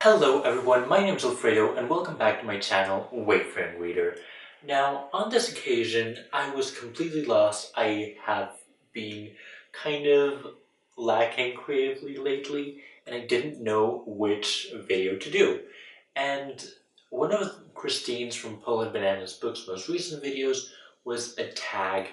Hello everyone, my name is Alfredo and welcome back to my channel, Wayfaring Reader. Now, on this occasion, I was completely lost. I have been kind of lacking creatively lately and I didn't know which video to do. And one of Christine's from Poland Bananas Books' most recent videos was a tag,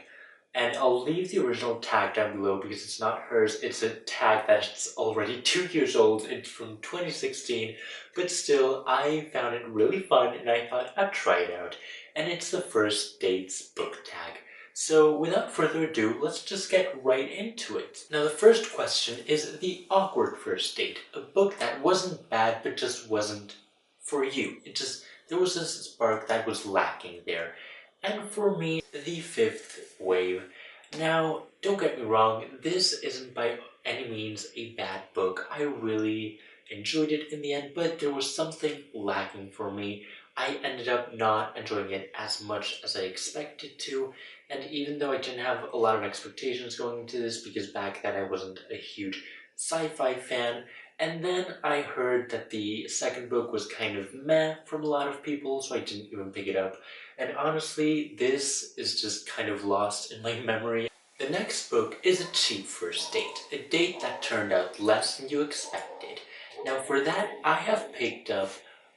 and I'll leave the original tag down below because it's not hers. It's a tag that's already 2 years old. It's from 2016, but still, I found it really fun and I thought I'd try it out. And it's the First Dates book tag. So without further ado, let's just get right into it. Now the first question is The Awkward First Date, a book that wasn't bad but just wasn't for you. There was this spark that was lacking there. And for me, The Fifth Wave. Now, don't get me wrong, this isn't by any means a bad book. I really enjoyed it in the end, but there was something lacking for me. I ended up not enjoying it as much as I expected to, and even though I didn't have a lot of expectations going into this, because back then I wasn't a huge sci-fi fan, and then I heard that the second book was kind of meh from a lot of people, so I didn't even pick it up. And honestly, this is just kind of lost in my memory. The next book is A Cheap First Date, a date that turned out less than you expected. Now for that, I have picked up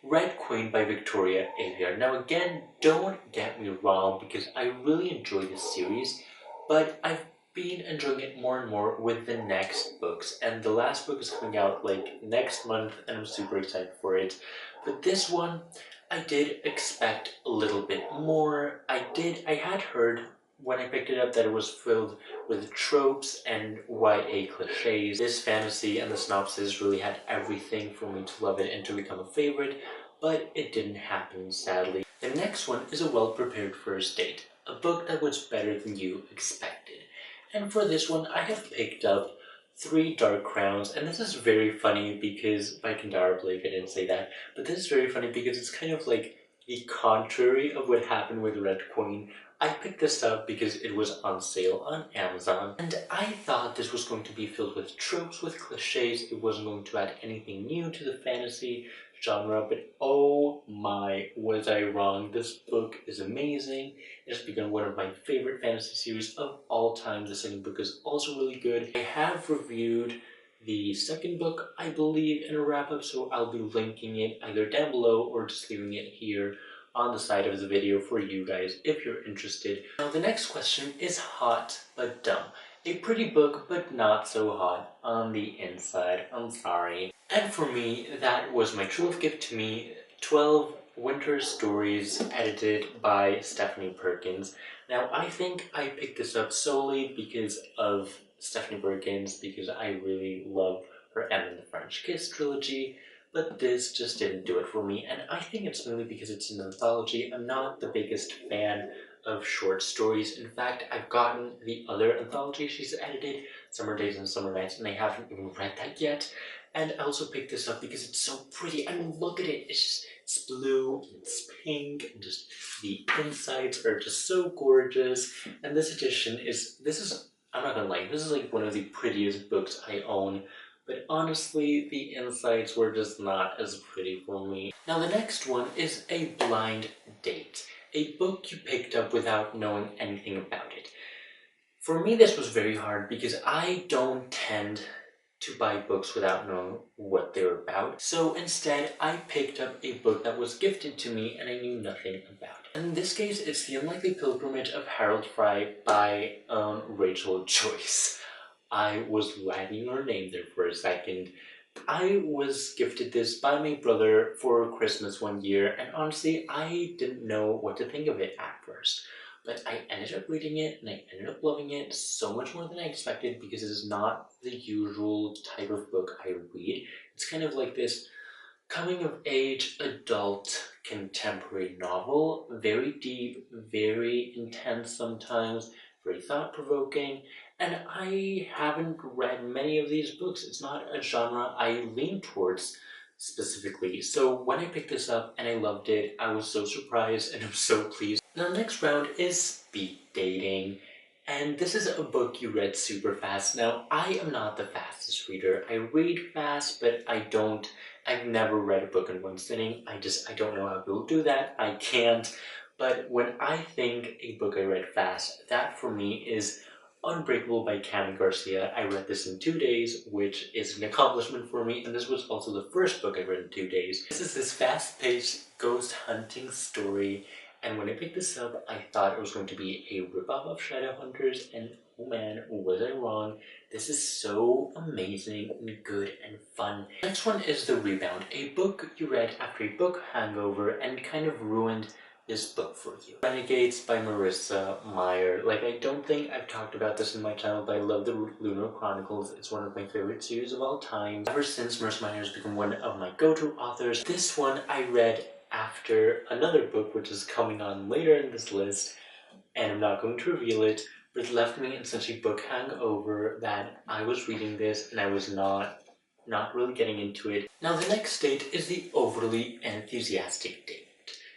Red Queen by Victoria Aveyard. Now again, don't get me wrong because I really enjoy this series, but I've been enjoying it more and more with the next books, and the last book is coming out like next month and I'm super excited for it. But this one, I did expect a little bit more. I had heard when I picked it up that it was filled with tropes and YA cliches. This fantasy and the synopsis really had everything for me to love it and to become a favorite, but it didn't happen, sadly. The next one is A Well-Prepared First Date, a book that was better than you expected. And for this one, I have picked up Three Dark Crowns, and this is very funny because, by Kendara Blake, I didn't say that, but this is very funny because it's kind of like the contrary of what happened with Red Queen. I picked this up because it was on sale on Amazon, and I thought this was going to be filled with tropes, with cliches. It wasn't going to add anything new to the fantasy genre, but oh my, was I wrong. This book is amazing. It's become one of my favorite fantasy series of all time. The second book is also really good. I have reviewed the second book, I believe, in a wrap-up, so I'll be linking it either down below or just leaving it here on the side of the video for you guys if you're interested. Now the next question is Hot But Dumb. A pretty book, but not so hot on the inside. I'm sorry. And for me, that was my true love gift to me, 12 Winter Stories edited by Stephanie Perkins. Now, I think I picked this up solely because of Stephanie Perkins, because I really love her Emma and the French Kiss trilogy, but this just didn't do it for me, and I think it's mainly because it's an anthology. I'm not the biggest fan of short stories. In fact, I've gotten the other anthology she's edited, Summer Days and Summer Nights, and I haven't even read that yet. And I also picked this up because it's so pretty. I mean, look at it. It's blue, and it's pink, and just the insides are just so gorgeous. And this edition I'm not gonna lie, this is like one of the prettiest books I own. But honestly, the insides were just not as pretty for me. Now the next one is A Blind Date, a book you picked up without knowing anything about it. For me, this was very hard because I don't tend to buy books without knowing what they're about. So instead, I picked up a book that was gifted to me and I knew nothing about. And in this case, it's The Unlikely Pilgrimage of Harold Fry by Rachel Joyce. I was writing her name there for a second. I was gifted this by my brother for Christmas one year, and honestly, I didn't know what to think of it at first. But I ended up reading it, and I ended up loving it so much more than I expected because it is not the usual type of book I read. It's kind of like this coming-of-age adult contemporary novel. Very deep, very intense sometimes, very thought-provoking, and I haven't read many of these books. It's not a genre I lean towards specifically. So when I picked this up and I loved it, I was so surprised and I'm so pleased. Now the next round is speed dating. And this is a book you read super fast. Now, I am not the fastest reader. I read fast, but I've never read a book in one sitting. I don't know how people do that. I can't. But when I think a book I read fast, that for me is Unbreakable by Cami Garcia. I read this in 2 days, which is an accomplishment for me, and this was also the first book I read in 2 days. This is this fast-paced ghost hunting story, and when I picked this up, I thought it was going to be a ripoff of Shadowhunters, and oh man, was I wrong. This is so amazing and good and fun. Next one is The Rebound, a book you read after a book hangover and kind of ruined this book for you. Renegades by Marissa Meyer. Like, I don't think I've talked about this in my channel, but I love the Lunar Chronicles. It's one of my favorite series of all time. Ever since, Marissa Meyer has become one of my go-to authors. This one I read after another book which is coming on later in this list, and I'm not going to reveal it, but it left me in such a book hangover that I was reading this and I was not really getting into it. Now the next date is The Overly Enthusiastic Date.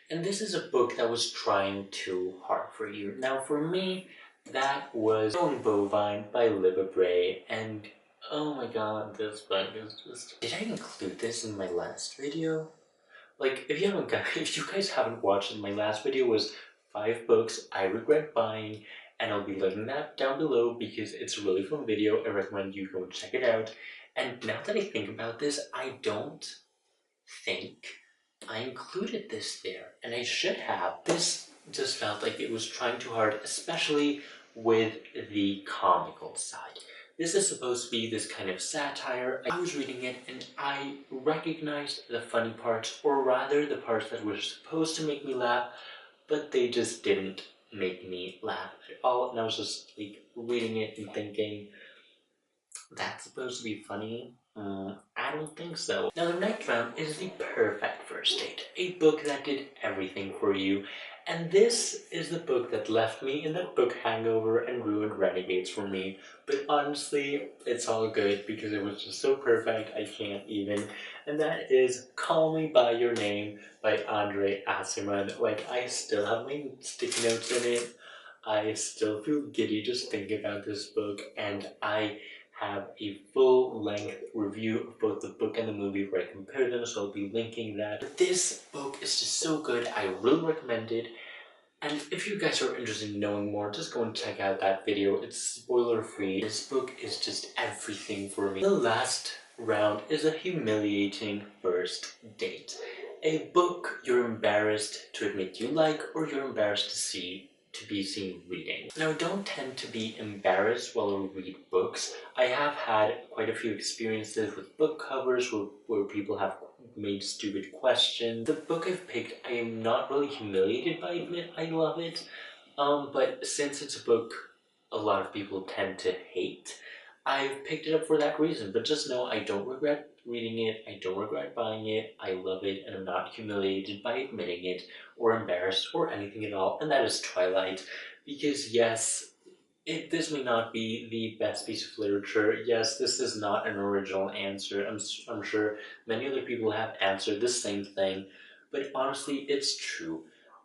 And this is a book that was trying too hard for you. Now for me, that was Going Bovine by Libba Bray, and oh my god, this book is just... Did I include this in my last video? Like, if you guys haven't watched it, my last video was 5 books I regret buying, and I'll be linking that down below because it's a really fun video. I recommend you go check it out. And now that I think about this, I don't think I included this there, and I should have. This just felt like it was trying too hard, especially with the comical side. This is supposed to be this kind of satire. I was reading it and I recognized the funny parts, or rather the parts that were supposed to make me laugh, but they just didn't make me laugh at all. And I was just like reading it and thinking, that's supposed to be funny? I don't think so. Now the next round is The Perfect First Date, a book that did everything for you. And this is the book that left me in that book hangover and ruined Renegades for me. But honestly, it's all good because it was just so perfect, I can't even. And that is Call Me By Your Name by Andre Aciman. Like, I still have my sticky notes in it. I still feel giddy just thinking about this book, and I have a full-length review of both the book and the movie where I compare them, so I'll be linking that. But this book is just so good, I really recommend it. And if you guys are interested in knowing more, just go and check out that video. It's spoiler-free. This book is just everything for me. The last round is A Humiliating First Date. A book you're embarrassed to admit you like, or you're embarrassed to be seen reading. Now, I don't tend to be embarrassed while I read books. I have had quite a few experiences with book covers where people have made stupid questions. The book I've picked, I am not really humiliated by it. I love it. But since it's a book a lot of people tend to hate, I've picked it up for that reason. But just know I don't regret reading it, I don't regret buying it, I love it, and I'm not humiliated by admitting it, or embarrassed, or anything at all, and that is Twilight. Because yes, this may not be the best piece of literature. Yes, this is not an original answer. I'm sure many other people have answered the same thing, but honestly, it's true.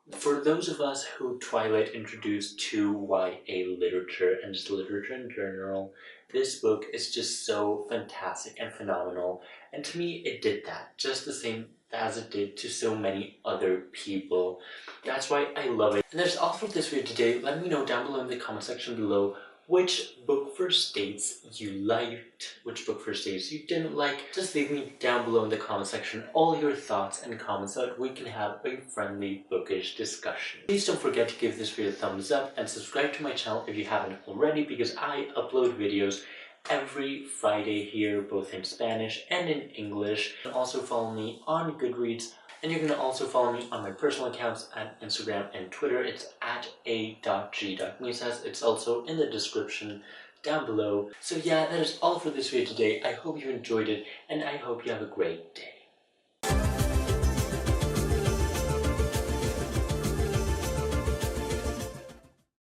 For those of us who Twilight introduced to YA literature and just literature in general, this book is just so fantastic and phenomenal. And to me, it did that just the same as it did to so many other people. That's why I love it. And that's all for this video today. Let me know down below in the comment section below which book first dates you liked, which book first dates you didn't like. Just leave me down below in the comment section all your thoughts and comments so that we can have a friendly bookish discussion. Please don't forget to give this video a thumbs up and subscribe to my channel if you haven't already, because I upload videos every Friday here, both in Spanish and in English. You can also follow me on Goodreads, and you can also follow me on my personal accounts at Instagram and Twitter. It's at a.g.misas. It's also in the description down below. So yeah, that is all for this video today. I hope you enjoyed it, and I hope you have a great day.